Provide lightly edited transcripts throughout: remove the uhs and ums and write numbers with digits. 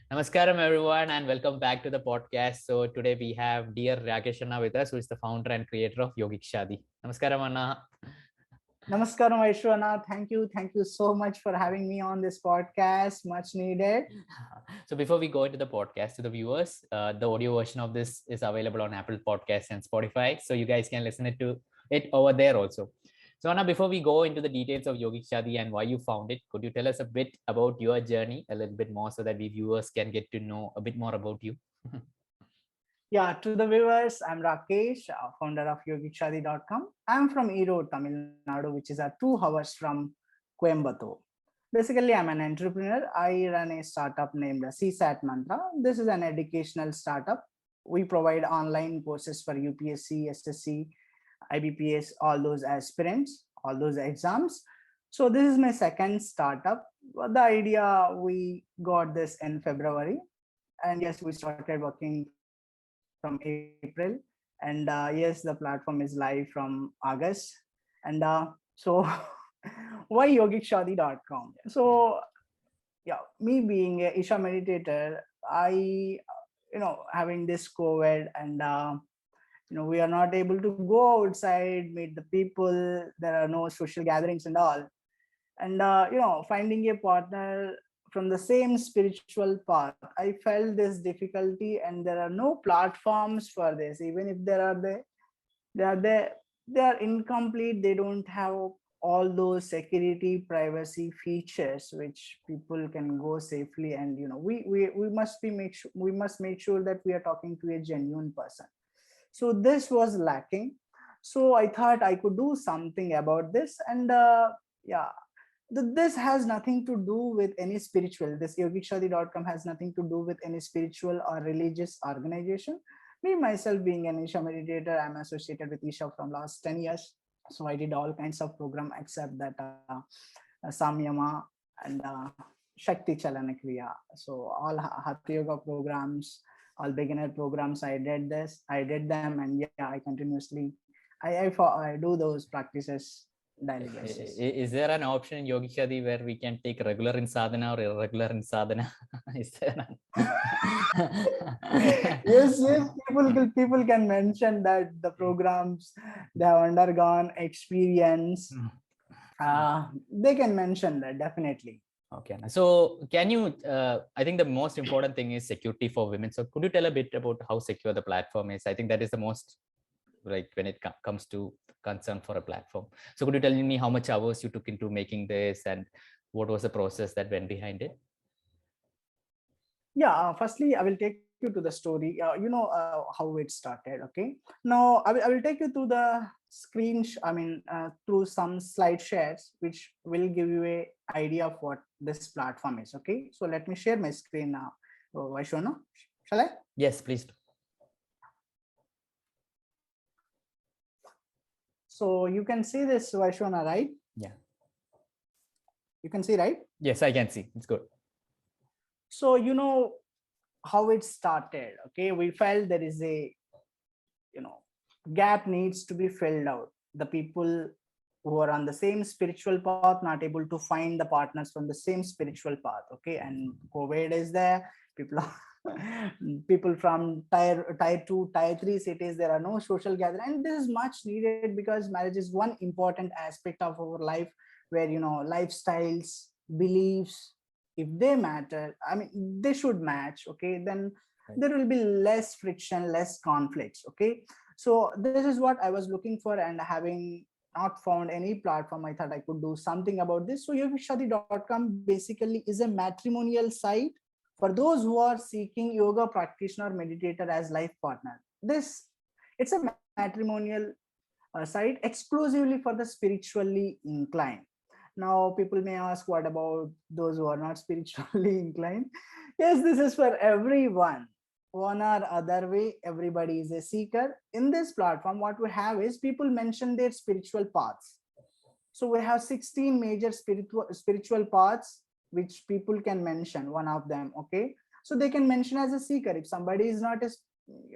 Namaskaram, everyone, and welcome back to the podcast. So today we have dear Rakesh Anna with us, who is the founder and creator of Yogic Shadi. Namaskaram, Anna. Namaskaram, Aishwarna. Thank you. Thank you so much for having me on this podcast. Much needed. So before we go into the podcast to the viewers, the audio version of this is available on Apple Podcasts and Spotify, so you guys can listen to it over there also. So Anna, before we go into the details of Yogic Shadi and why you found it, could you tell us a bit about your journey, a little bit more, so that we viewers can get to know a bit more about you? Yeah, to the viewers, I'm Rakesh, founder of yogikshadi.com. I'm from Erode, Tamil Nadu, which is 2 hours from Coimbatore. Basically, I'm an entrepreneur. I run a startup named CSAT Mantra. This is an educational startup. We provide online courses for UPSC, SSC, IBPS, all those aspirants, all those exams. So this is my second startup. The idea, we got this in February, and yes, we started working from April, and yes, the platform is live from August. And so why yogikshadi.com? So yeah, me being a Isha meditator, I having this COVID, and we are not able to go outside, meet the people, there are no social gatherings and all. And finding a partner from the same spiritual path, I felt this difficulty, and there are no platforms for this. Even if there are, they are there, they are incomplete. They don't have all those security privacy features which people can go safely. And we must be make sure, we must make sure that we are talking to a genuine person. So this was lacking. So I thought I could do something about this. And yeah, this has nothing to do with any spiritual. This yogikshadi.com has nothing to do with any spiritual or religious organization. Me myself being an Isha meditator, I'm associated with Isha from last 10 years. So I did all kinds of program except that Samyama and Shakti Chalanakriya. So all Hatha Yoga programs, all beginner programs, I did them, and yeah, I continuously, I do those practices daily basis. Is there an option in Yogi Shadi where we can take regular in sadhana or irregular in sadhana? Is there Yes, people can mention that the programs they have undergone experience. They can mention that, definitely. Okay. So can you, I think the most important thing is security for women. So could you tell a bit about how secure the platform is? I think that is the most, like, when it comes to concern for a platform. So could you tell me how much hours you took into making this, and what was the process that went behind it? Yeah, firstly, I will take you to the story. How it started. Okay, now I will take you to the screen. Through some slide shares, which will give you a idea of what this platform is. Okay, so let me share my screen now. Vaishwana, shall I? Yes, please do. So you can see this, Vaishwana, right? Yeah. You can see, right? Yes, I can see. It's good. So how it started. Okay, we felt there is a gap needs to be filled out. The people who are on the same spiritual path not able to find the partners from the same spiritual path. Okay, and COVID is there. People are people from tier 2, tier 3 cities, there are no social gathering, and this is much needed because marriage is one important aspect of our life, where lifestyles, beliefs, if they matter, they should match. Okay, then there will be less friction, less conflicts. Okay, so this is what I was looking for, and having not found any platform, I thought I could do something about this. So yogikshadi.com basically is a matrimonial site for those who are seeking yoga practitioner, meditator as life partner. It's a matrimonial site exclusively for the spiritually inclined. Now people may ask, what about those who are not spiritually inclined? Yes, this is for everyone. One or other way, everybody is a seeker. In this platform, what we have is people mention their spiritual paths. So we have 16 major spiritual paths which people can mention one of them. Okay, so they can mention as a seeker. If somebody is not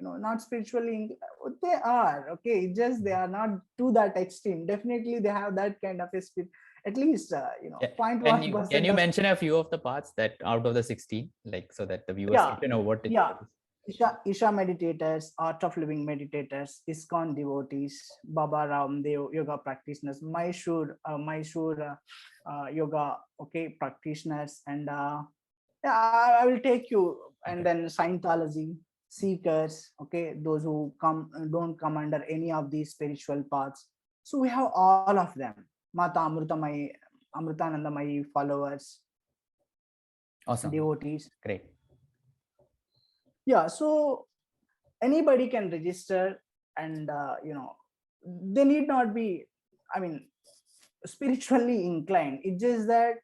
not spiritually, they are okay, just they are not to that extreme. Definitely they have that kind of a at least Yeah. 0.1% Can you of. mention a few of the parts that out of the 16, like so that the viewers Yeah, get to know what it yeah. is? Isha meditators, art of living meditators, ISKCON devotees, Baba Ramdev yoga practitioners, Mysore yoga, okay, practitioners, and yeah, I will take you, and Okay. then Scientology, seekers, okay, those who don't come under any of these spiritual paths. So we have all of them. Mata Amritanandamayi followers, Awesome. devotees. Great. Yeah, so anybody can register, and they need not be, I mean, spiritually inclined. It's just that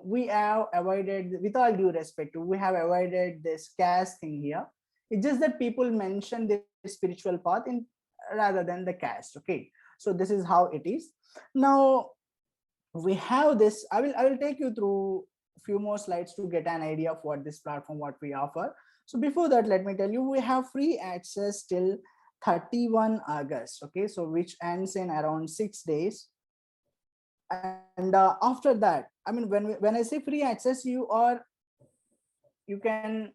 we have avoided, with all due respect, we have avoided this caste thing here. It's just that people mention their spiritual path in rather than the caste. Okay, so this is how it is. Now we have this. I will take you through few more slides to get an idea of what this platform, what we offer. So before that, let me tell you, we have free access till 31 August, okay, so which ends in around 6 days. And after that, I mean, when I say free access, you can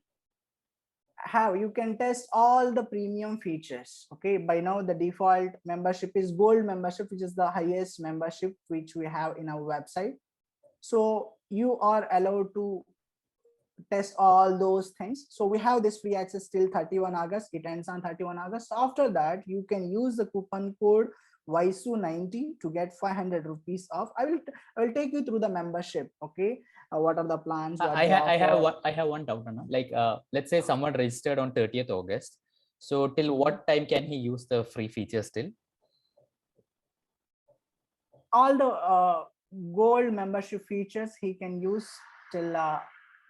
test all the premium features. Okay, by now the default membership is gold membership, which is the highest membership which we have in our website. So you are allowed to test all those things. So we have this free access till 31 August. It ends on 31 August. After that, you can use the coupon code YSU90 to get 500 rupees off. I will take you through the membership. Okay, what are the plans, what they offer. I have one doubt, Anna. Like, let's say someone registered on 30th August. So till what time can he use the free features till? All the gold membership features he can use till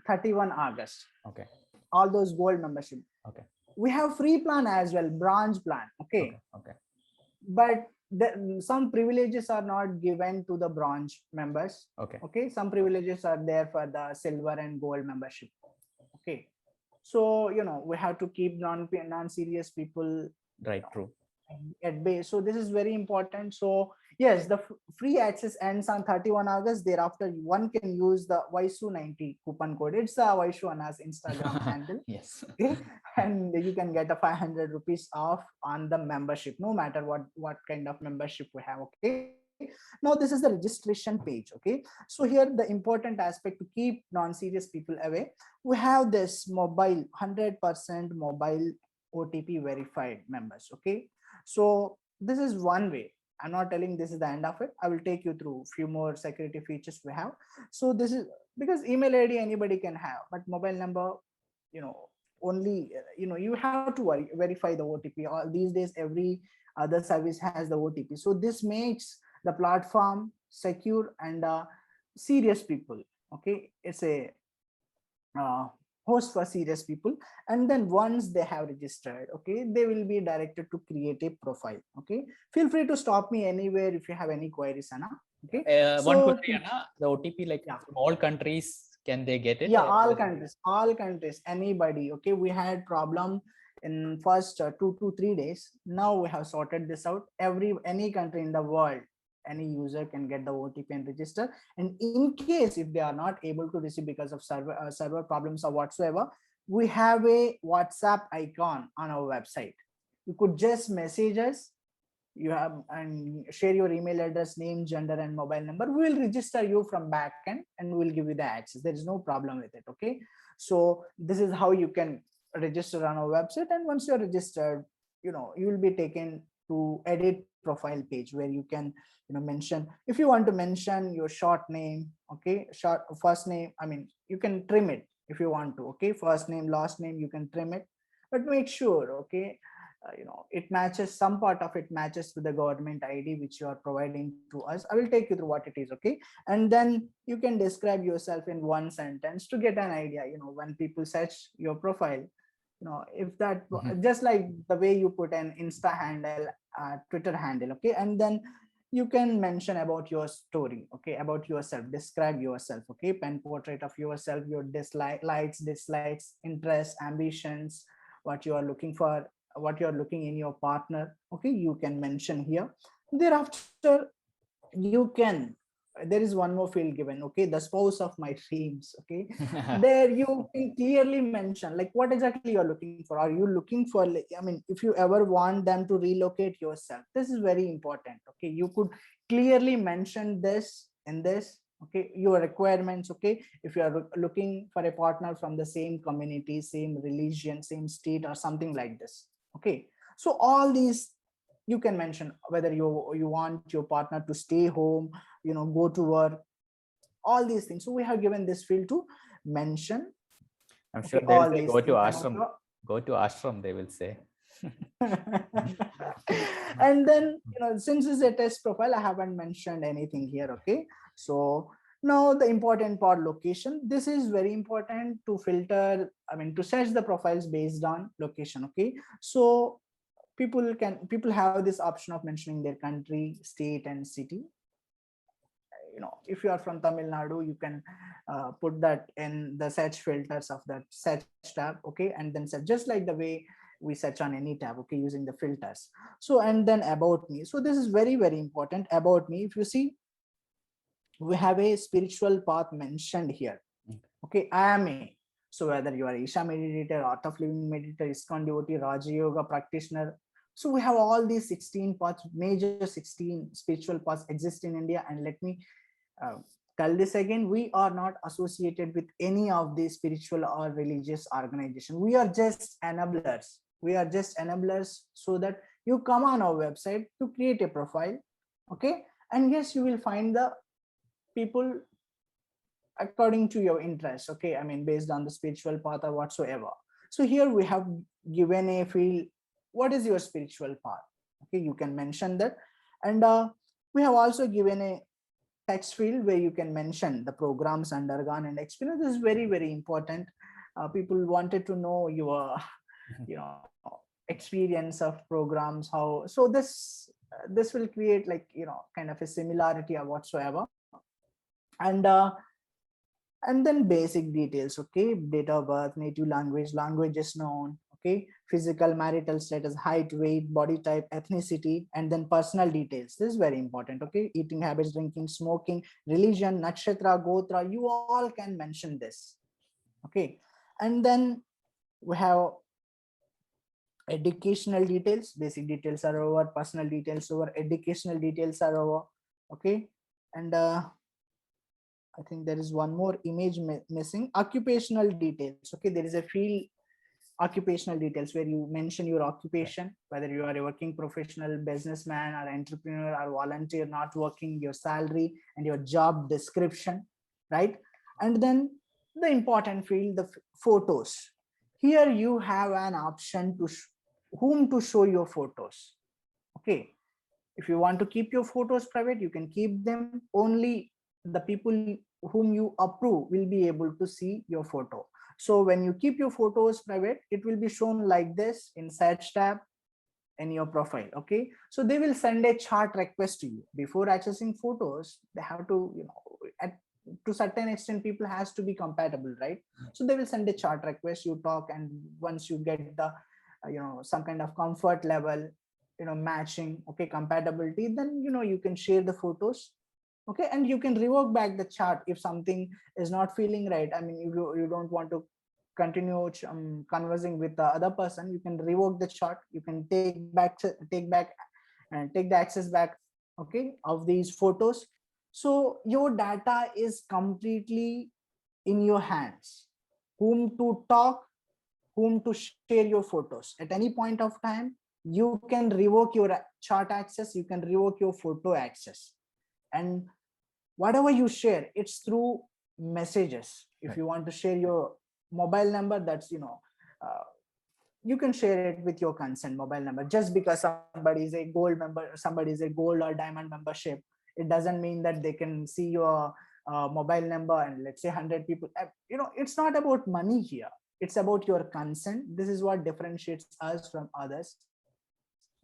31 August. Okay. All those gold membership. Okay. We have free plan as well, bronze plan. Okay. Okay. But some privileges are not given to the bronze members. Okay. Okay. Some privileges are there for the silver and gold membership. Okay. So, we have to keep non-serious people Right. True. at bay. So this is very important. So yes, the free access ends on 31 August. Thereafter, one can use the YSU90 coupon code. It's Vaishu Anna's Instagram handle. Yes. Okay, and you can get a 500 rupees off on the membership, no matter what kind of membership we have. Okay, now this is the registration page. Okay, so here the important aspect to keep non-serious people away, we have this mobile 100% mobile OTP verified members. Okay, so this is one way. I'm not telling this is the end of it. I will take you through few more security features we have. So this is because email ID anybody can have, but mobile number, only you have to verify the OTP. All these days, every other service has the OTP. So this makes the platform secure and serious people. Okay, it's a uh, host for serious people, and then once they have registered, okay, they will be directed to create a profile. Okay, feel free to stop me anywhere if you have any queries, Anna. Okay, One so query, Anna. The OTP, like yeah, from all countries, can they get it? yeah, Or all countries, anybody. Okay, we had problem in first 2 to 3 days. Now we have sorted this out. Any country in the world, any user can get the OTP and register. And in case if they are not able to receive because of server problems or whatsoever, we have a WhatsApp icon on our website. You could just message us. You have and share your email address, name, gender, and mobile number. We will register you from backend and we'll give you the access. There is no problem with it. Okay, so this is how you can register on our website. And once you're registered, you will be taken to edit profile page where you can mention, if you want to mention your short name. Okay, short first name, I mean, you can trim it if you want to. Okay, first name, last name, you can trim it, but make sure, okay, it matches, some part of it matches to the government ID which you are providing to us. I will take you through what it is. Okay, and then you can describe yourself in one sentence to get an idea. When people search your profile, if that, just like the way you put an Insta handle, Twitter handle. Okay, and then you can mention about your story. Okay, about yourself, describe yourself. Okay, pen portrait of yourself, your likes, dislikes, interests, ambitions, what you are looking for, what you are looking in your partner. Okay, you can mention here. Thereafter, you can there is one more field given, okay, the spouse of my dreams, okay. There you can clearly mention like what exactly you're looking for. Are you looking for, like, I mean, if you ever want them to relocate yourself, this is very important, okay. You could clearly mention this in this, okay, your requirements, okay. If you are looking for a partner from the same community, same religion, same state, or something like this, okay. So all these you can mention, whether you want your partner to stay home, go to work, all these things. So we have given this field to mention, I'm sure okay, they'll all say these go to things. And ashram. also Go to ashram, they will say. and then, since it's a test profile, I haven't mentioned anything here, okay. So now the important part, location. This is very important to filter, I mean, to search the profiles based on location, okay. So people have this option of mentioning their country, state, and city. If you are from Tamil Nadu, you can put that in the search filters of that search tab, okay, and then search just like the way we search on any tab, okay, using the filters. So, and then about me. So this is very, very important. About me, if you see, we have a spiritual path mentioned here, okay. I am a, so whether you are Isha meditator, Art of Living meditator, ISKCON devotee, Raja Yoga practitioner, so we have all these 16 paths, major 16 spiritual paths exist in India. And let me uh, tell this again, we are not associated with any of these spiritual or religious organization. We are just enablers. We are just enablers, so that you come on our website to create a profile, okay, and yes, you will find the people according to your interest, okay, I mean, based on the spiritual path or whatsoever. So here we have given a field, what is your spiritual path, okay, you can mention that. And we have also given a text field where you can mention the programs undergone and experience. This is very, very important. People wanted to know your you know experience of programs, how, so this will create, like, kind of a similarity or whatsoever. And and then basic details, okay, date of birth, native language, languages known, okay, physical, marital status, height, weight, body type, ethnicity, and then personal details. This is very important, okay, eating habits, drinking, smoking, religion, nakshatra, gotra, you all can mention this, okay. And then we have educational details, basic details are over, personal details over, educational details are over, okay. And I think there is one more image missing, occupational details, okay. There is a field, occupational details, where you mention your occupation, whether you are a working professional, businessman, or entrepreneur, or volunteer, not working, your salary, and your job description, right. And then the important field, the photos. Here you have an option to whom to show your photos, okay. If you want to keep your photos private, you can keep them. Only the people whom you approve will be able to see your photo. So when you keep your photos private, it will be shown like this in search tab in your profile, okay. So they will send a chart request to you before accessing photos. They have to, at to certain extent, people has to be compatible, right. So they will send a chart request, you talk, and once you get the some kind of comfort level, matching, okay, compatibility, then you can share the photos, okay. And you can revoke back the chart if something is not feeling right. I mean, if you don't want to continue conversing with the other person, you can revoke the chart, you can take back and take the access back, okay, of these photos. So your data is completely in your hands, whom to talk, whom to share your photos. At any point of time, you can revoke your chart access, you can revoke your photo access. And whatever you share, it's through messages. If you want to share your mobile number, that's uh, you can share it with your consent mobile number. Just because somebody is a gold member, somebody is a gold or diamond membership, it doesn't mean that they can see your mobile number and let's say 100 people. It's not about money here, it's about your consent. This is what differentiates us from others,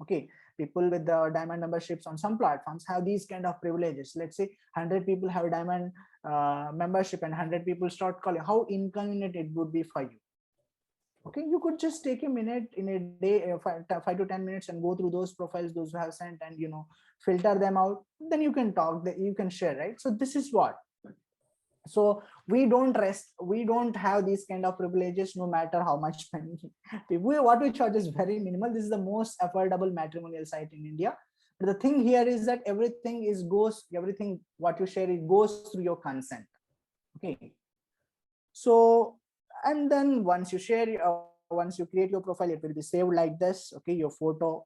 okay. People with the diamond memberships on some platforms have these kind of privileges. Let's say 100 people have diamond membership and 100 people start calling. How inconvenient it would be for you. Okay, you could just take a minute in a day, 5 to 10 minutes, and go through those profiles those who have sent, and filter them out. Then you can talk, that you can share, right? So this is what. So we don't have these kind of privileges, no matter how much money what we charge is very minimal. This is the most affordable matrimonial site in India. But the thing here is that everything what you share, it goes through your consent. Okay. So, and then once you create your profile, it will be saved like this. Okay, your photo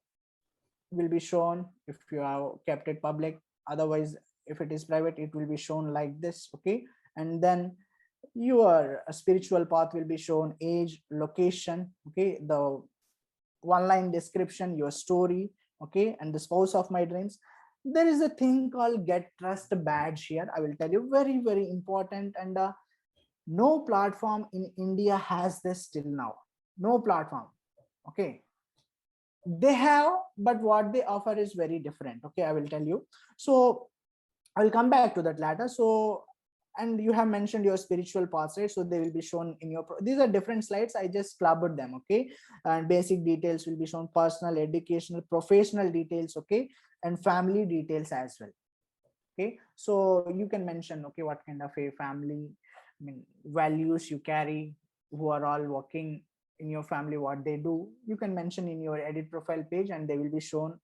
will be shown if you have kept it public. Otherwise, if it is private, it will be shown like this. Okay, and then your spiritual path will be shown, age, location. Okay, the one line description, your story. Okay, and the spouse of my dreams. There is a thing called get trust badge here. I will tell you, very very important. And no platform in India has this till now. No platform. Okay, they have, but what they offer is very different. Okay, I will tell you. So I will come back to that later. So, and you have mentioned your spiritual paths, right? So they will be shown in your these are different slides, I just clubbed them. Okay, and basic details will be shown, personal, educational, professional details. Okay, and family details as well. Okay, so you can mention, okay, what kind of a family, I mean, values you carry, who are all working in your family, what they do. You can mention in your edit profile page, and they will be shown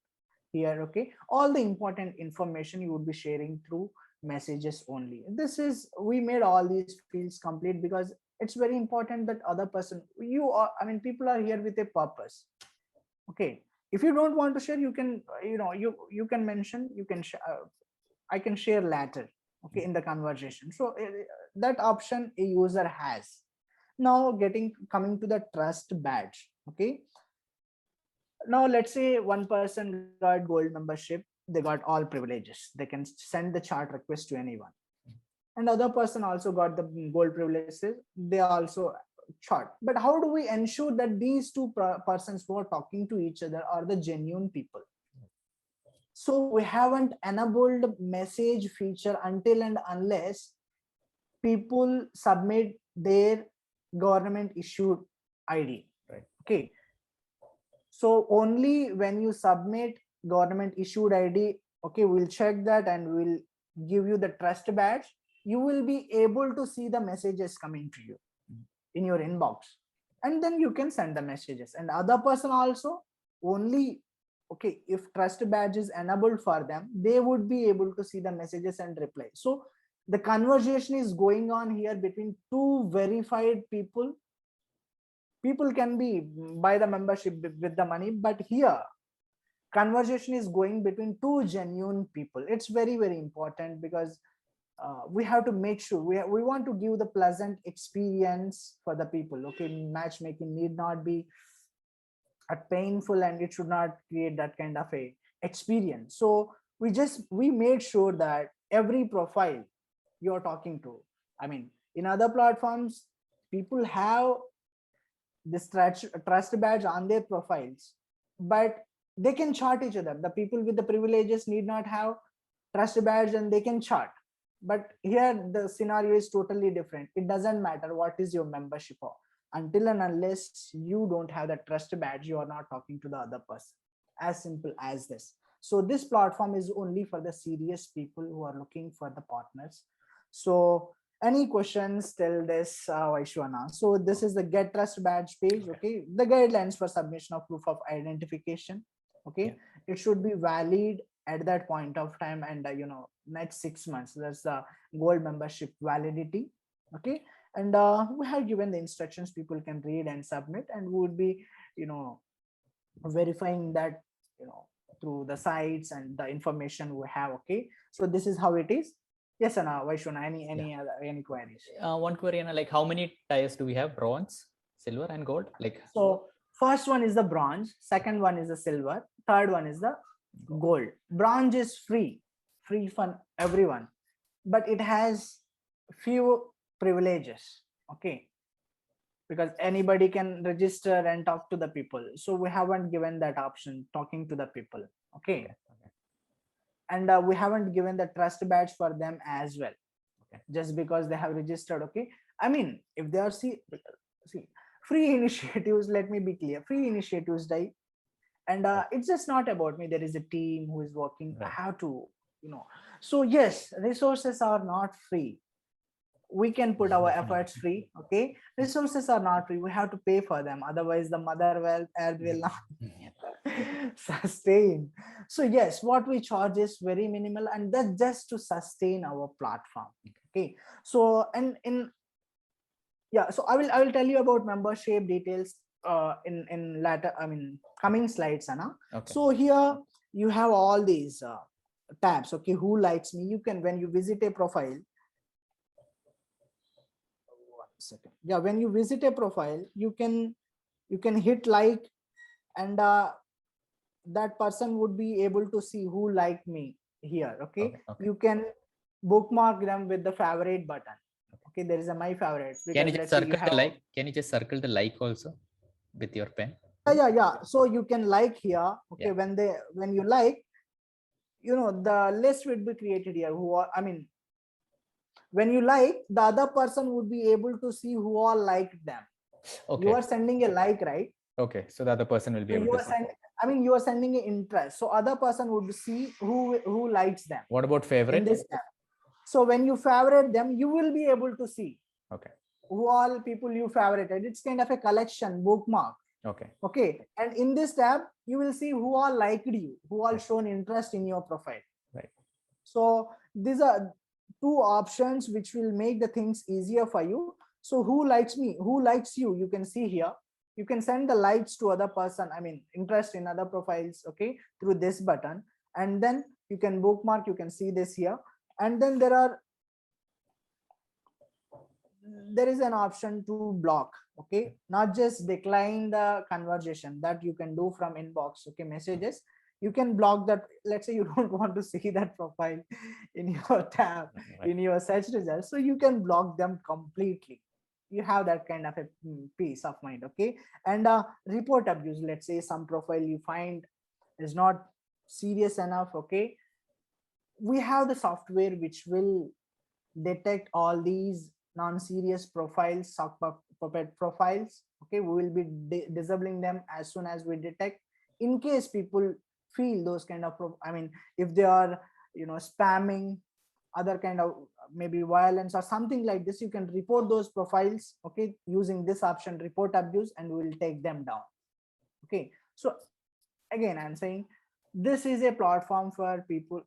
here. Okay, all the important information you would be sharing through messages only. This is, we made all these fields complete because it's very important that other person, you are, I mean, people are here with a purpose. Okay, if you don't want to share, you can, you can mention, I can share later. Okay, in the conversation. So that option a user has. Now coming to the trust badge. Okay, now let's say one person got gold membership, they got all privileges, they can send the chart request to anyone. And other person also got the gold privileges, they also chart. But how do we ensure that these two persons who are talking to each other are the genuine people? So we haven't enabled message feature until and unless people submit their government issued ID. Right. Okay, so only when you submit government issued ID, okay, we'll check that and we'll give you the trust badge. You will be able to see the messages coming to you in your inbox, and then you can send the messages. And other person also, only, okay, if trust badge is enabled for them, they would be able to see the messages and reply. So the conversation is going on here between two verified people. People can be buy the membership with the money, but here conversation is going between two genuine people. It's very very important because we have to make sure we want to give the pleasant experience for the people. Okay, matchmaking need not be a painful, and it should not create that kind of a experience. So we made sure that every profile you're talking to, I mean, in other platforms people have this trust badge on their profiles, but they can chart each other. The people with the privileges need not have trust badge and they can chart. But here the scenario is totally different. It doesn't matter what is your membership or, until and unless you don't have the trust badge, you are not talking to the other person. As simple as this. So this platform is only for the serious people who are looking for the partners. So any questions till this, Vaishwana? So this is the get trust badge page. Okay, the guidelines for submission of proof of identification. Okay, yeah. It should be valid at that point of time, and next 6 months, that's the gold membership validity. Okay, and we have given the instructions, people can read and submit, and we would be verifying that through the sites and the information we have. Okay, so this is how it is. Yes, Anna, Vaishwana, any queries? One query, Anna, like how many tiers do we have? Bronze, silver, and gold? Like, so first one is the bronze, second one is the silver, third one is the gold. Bronze is free for everyone, but it has few privileges. Okay, because anybody can register and talk to the people, so we haven't given that option, talking to the people. Okay, and we haven't given the trust badge for them as well. Okay, just because they have registered. Okay, I mean, if they are see free initiatives, let me be clear, free initiatives die. And it's just not about me. There is a team who is working. I Right. have to, so yes, resources are not free. We can put our efforts free. Okay, resources are not free. We have to pay for them, otherwise the mother earth will not sustain. So yes, what we charge is very minimal, and that's just to sustain our platform. Okay, so and in yeah, so I will tell you about membership details in later, I mean, coming slides, Anna. Okay. So here you have all these tabs. Okay, who likes me? You can, when you visit a profile, one second, yeah, when you visit a profile, you can hit like, and that person would be able to see who liked me here. Okay, Okay. Okay. you can bookmark them with the favorite button. Okay, there is a my favorites, Can you because just let's say you circle the have, like? Can you just circle the like also with your pen? yeah, so you can like here. Okay, Yeah. when you like, the list will be created here, who are, I mean, when you like, the other person would be able to see who all liked them. You Okay. are sending a like, right? Okay. So the other person will be So able you to are see. sending, I mean, you are sending an interest, so other person would see who likes them What about in favorite? this tab. So when you favorite them, you will be able to see Okay. who all people you favorited. It's kind of a collection bookmark. Okay. Okay, and in this tab you will see who all liked you, who all Right. shown interest in your profile. Right. So these are two options which will make the things easier for you. So who likes me, who likes you, you can see here. You can send the likes to other person, I mean, interest in other profiles, okay, through this button. And then you can bookmark, you can see this here. And then there is an option to block. Okay, not just decline the conversation that you can do from inbox, okay, messages. You can block that. Let's say you don't want to see that profile in your tab, Right. in your search results, so you can block them completely. You have that kind of a peace of mind. Okay, and report abuse. Let's say some profile you find is not serious enough. Okay, we have the software which will detect all these non-serious profiles, sock puppet profiles. Okay, we will be disabling them as soon as we detect. In case people feel those kind of I mean, if they are, spamming, other kind of maybe violence or something like this, you can report those profiles, okay, using this option, report abuse, and we will take them down. Okay, so again, I'm saying this is a platform for people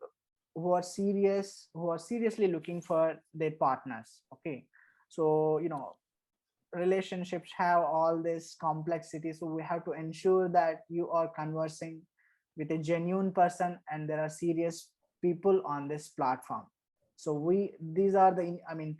who are serious, who are seriously looking for their partners. Okay, so relationships have all this complexity, so we have to ensure that you are conversing with a genuine person and there are serious people on this platform. So these are the, I mean,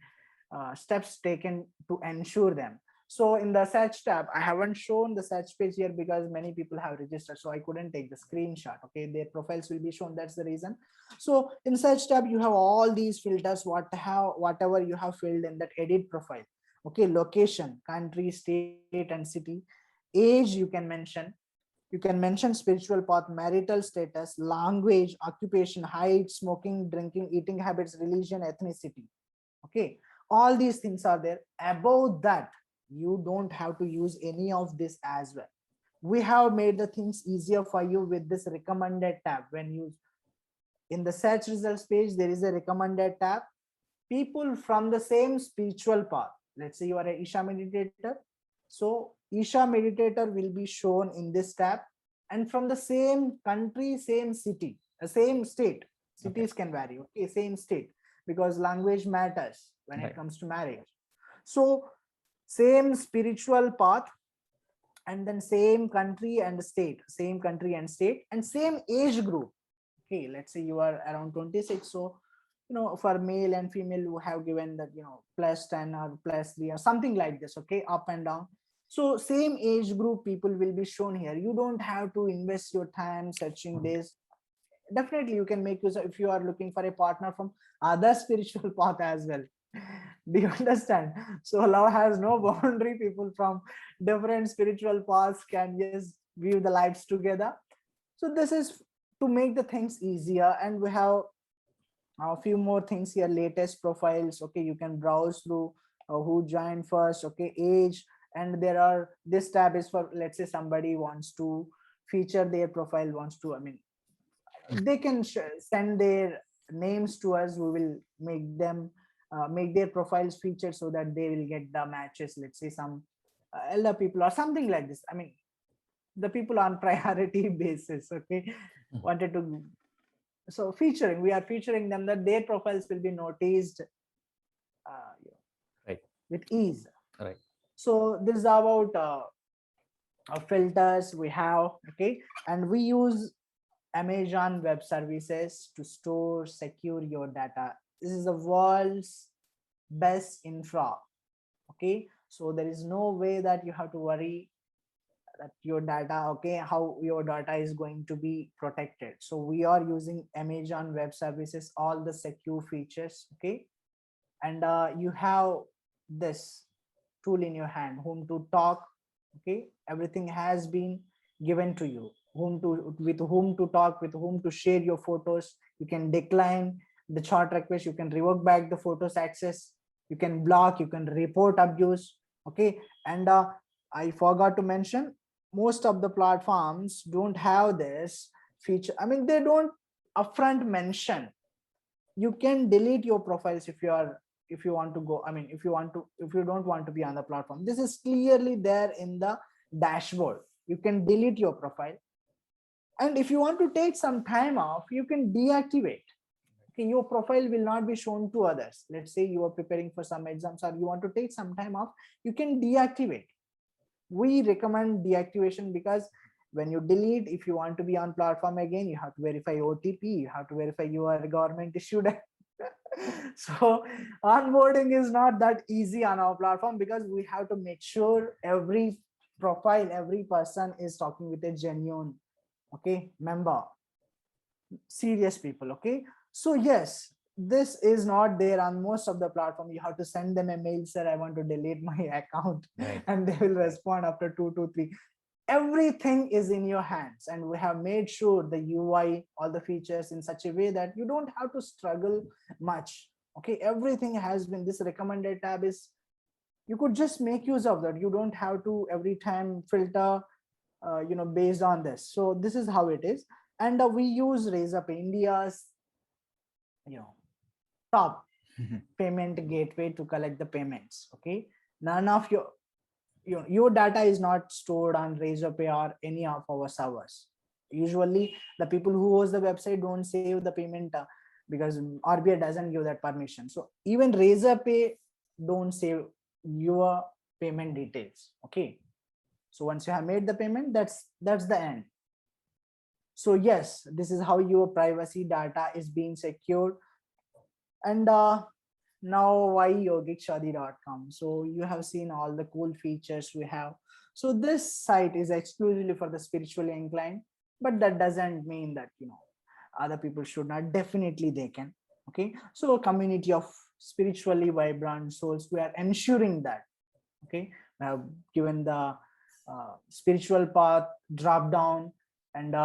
steps taken to ensure them. So in the search tab, I haven't shown the search page here because many people have registered, so I couldn't take the screenshot. Okay, their profiles will be shown, that's the reason. So in search tab, you have all these filters, whatever you have filled in that edit profile. Okay, location, country, state and city. Age, you can mention spiritual path, marital status, language, occupation, height, smoking, drinking, eating habits, religion, ethnicity. Okay, all these things are there. Above that, you don't have to use any of this as well. We have made the things easier for you with this recommended tab. When you, in the search results page, there is a recommended tab. People from the same spiritual path, let's say you are a Isha meditator, so Isha meditator will be shown in this tab. And from the same country, same city, same state, cities can vary, okay, same state, because language matters when it Right. comes to marriage. So same spiritual path, and then same country and state, same country and state, and same age group. Okay, let's say you are around 26, so for male and female you have given that, plus 10 or plus 3 or something like this. Okay, up and down. So same age group people will be shown here. You don't have to invest your time searching this. Definitely you can make use of, if you are looking for a partner from other spiritual path as well. Do you understand? So love has no boundary. People from different spiritual paths can just view the lives together. So this is to make the things easier. And we have a few more things here. Latest profiles, okay, you can browse through who joined first, okay, age, And this tab is for, let's say somebody wants to feature their profile, wants to, I mean, they can send their names to us. We will make them make their profiles featured so that they will get the matches, let's say some elder people or something like this. I mean, the people on priority basis, okay, wanted to, so featuring, we are featuring them, that their profiles will be noticed Right. with ease. Right. So this is about filters we have, okay, and we use Amazon Web Services to store, secure your data. This is the world's best infra, okay. So there is no way that you have to worry that your data, okay, how your data is going to be protected. So we are using Amazon Web Services, all the secure features, okay. And you have this tool in your hand, whom to talk, okay, everything has been given to you, whom to, with whom to talk, with whom to share your photos. You can decline the chat request, you can revoke back the photos access, you can block, you can report abuse, okay. And I forgot to mention, most of the platforms don't have this feature. I mean, they don't upfront mention you can delete your profiles if you are, if you want to go, I mean, if you want to, if you don't want to be on the platform. This is clearly there in the dashboard. You can delete your profile, and if you want to take some time off, you can deactivate, okay. Your profile will not be shown to others. Let's say you are preparing for some exams or you want to take some time off, you can deactivate. We recommend deactivation because when you delete, if you want to be on platform again, you have to verify OTP, you have to verify you are government issued. So onboarding is not that easy on our platform, because we have to make sure every profile, every person is talking with a genuine, okay, member, serious people, okay. So yes, this is not there on most of the platform. You have to send them a mail, sir, I want to delete my account. Right. And they will respond after 2 to 3. Everything is in your hands, and we have made sure the UI, all the features in such a way that you don't have to struggle much, okay. Everything has been, this recommended tab is, you could just make use of that. You don't have to every time filter based on this. So this is how it is. And we use Razorpay, India's top payment gateway to collect the payments, okay. None of your data is not stored on Razorpay or any of our servers. Usually the people who host the website don't save the payment because RBI doesn't give that permission. So even Razorpay don't save your payment details, okay. So once you have made the payment, that's the end. So yes, this is how your privacy data is being secured. And now why yogikshadi.com? So you have seen all the cool features we have. So this site is exclusively for the spiritually inclined, but that doesn't mean that other people should not. Definitely they can, okay. So a community of spiritually vibrant souls, we are ensuring that, okay. We have given the spiritual path drop down, and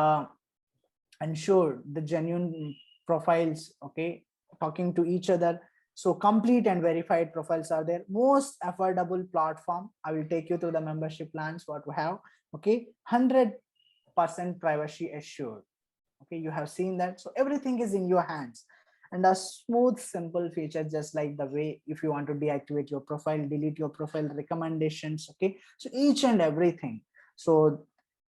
ensure the genuine profiles, okay, talking to each other. So complete and verified profiles are there. Most affordable platform. I will take you through the membership plans what we have, okay. 100% privacy assured, okay. You have seen that. So everything is in your hands, and a smooth simple feature, just like the way if you want to deactivate your profile, delete your profile, recommendations, okay. So each and everything, so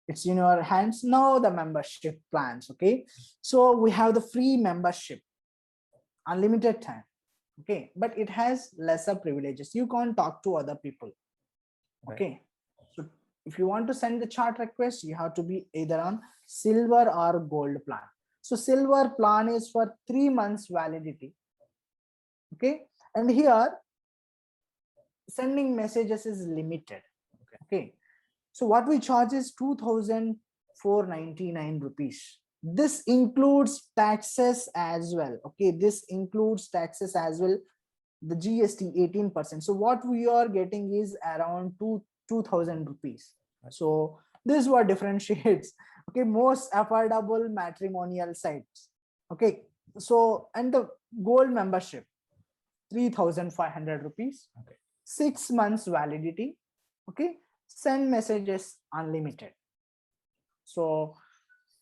it's in your hands. Now the membership plans, okay. So we have the free membership, unlimited time, okay, but it has lesser privileges. You can't talk to other people, okay. So if you want to send the chat request, you have to be either on silver or gold plan. So silver plan is for 3 months validity, okay. And here sending messages is limited, okay. So what we charge is 2,499 rupees. This includes taxes as well, okay. This includes taxes as well, the GST 18%. So what we are getting is around 2,000 rupees. So this is what differentiates, okay, most affordable matrimonial sites, okay. So and the gold membership, 3,500 rupees, Okay. 6 months validity, Okay, send messages unlimited. So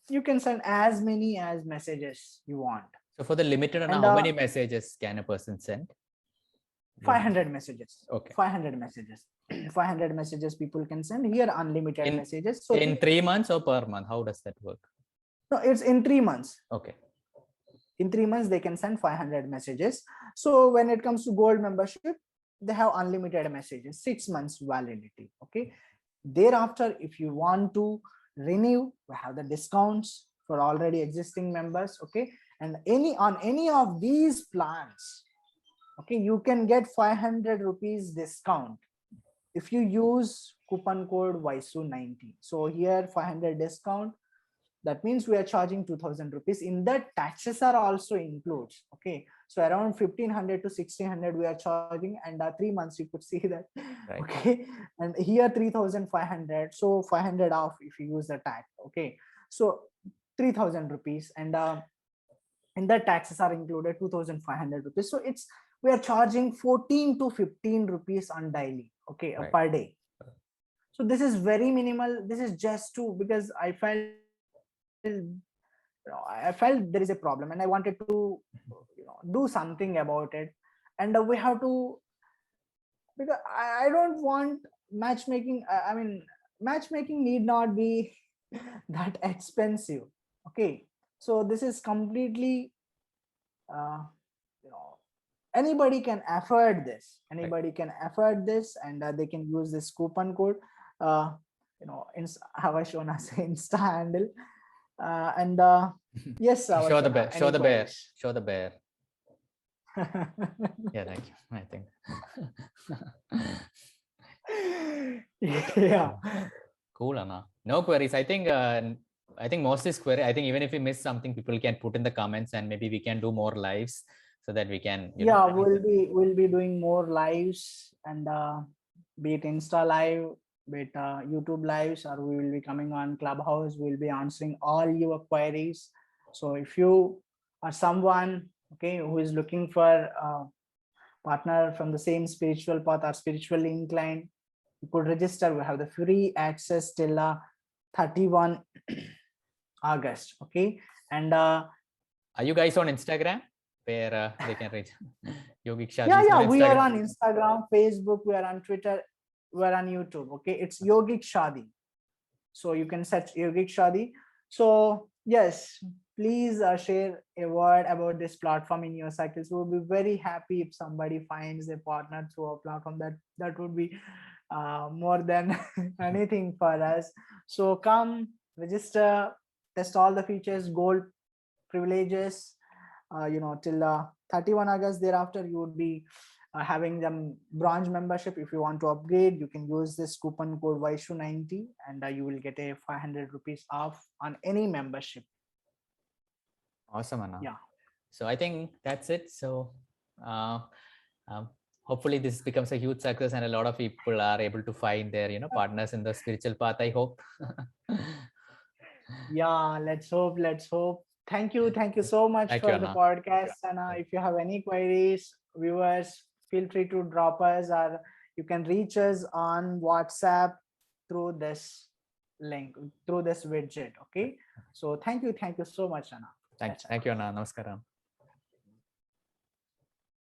you can send as many as messages you want. So for the limited, And how many messages can a person send? 500 messages. Okay. 500 messages. 500 messages people can send here, unlimited messages. So in 3 months or per month, how does that work? No, it's in 3 months. Okay. In 3 months, they can send 500 messages. So when it comes to gold membership, they have unlimited messages, 6 months validity. Okay. Thereafter, if you want to renew, we have the discounts for already existing members. Okay. And on any of these plans, okay, you can get 500 rupees discount if you use coupon code YSU90. So here 500 discount. That means we are charging 2000 rupees. In that, taxes are also includes. Okay, so around 1500 to 1600 we are charging, and 3 months you could see that. Right. Okay, and here 3500, so 500 off if you use the tax. Okay, so 3000 rupees, and in that taxes are included 2500 rupees. So it's, we are charging 14 to 15 rupees on daily. Okay, Right. per day. So this is very minimal. This is just to, because I felt there is a problem and I wanted to do something about it. And we have to, because I don't want matchmaking. I mean, matchmaking need not be that expensive. Okay, so this is completely anybody can afford this. Anybody can afford this, and they can use this coupon code. How I shown as Insta handle. And yes, show the bear. Show the bear. Show the bear. Yeah, thank you. I think. Yeah. Cool, Anna. No queries. I think most is query. I think even if we miss something, people can put in the comments, and maybe we can do more lives so that we can. We'll be doing more lives, and be it Insta live, be it YouTube lives, or we will be coming on Clubhouse. We'll be answering all your queries. So if you are someone, okay, who is looking for a partner from the same spiritual path or spiritually inclined, you could register. We have the free access till 31 August. Okay, and are you guys on Instagram where they can reach Yogic Shadi? Yeah, we are on Instagram, Facebook, we are on Twitter, we are on YouTube. Okay, it's Yogic Shadi. So you can search Yogic Shadi. So yes, please share a word about this platform in your cycles. We'll be very happy if somebody finds a partner through a platform. That would be more than anything for us. So come, register, test all the features, gold privileges, till 31 August. Thereafter, you would be having them bronze membership. If you want to upgrade, you can use this coupon code YSU90, and you will get a 500 rupees off on any membership. Awesome, Anna. Yeah. So I think that's it. So hopefully this becomes a huge success, and a lot of people are able to find their partners in the spiritual path, I hope. Yeah, let's hope. Thank you so much for the podcast, Anna. If you have any queries, viewers, feel free to drop us, or you can reach us on WhatsApp through this link, through this widget. Okay, so thank you so much, Anna. Thank you, Anna. Namaskaram.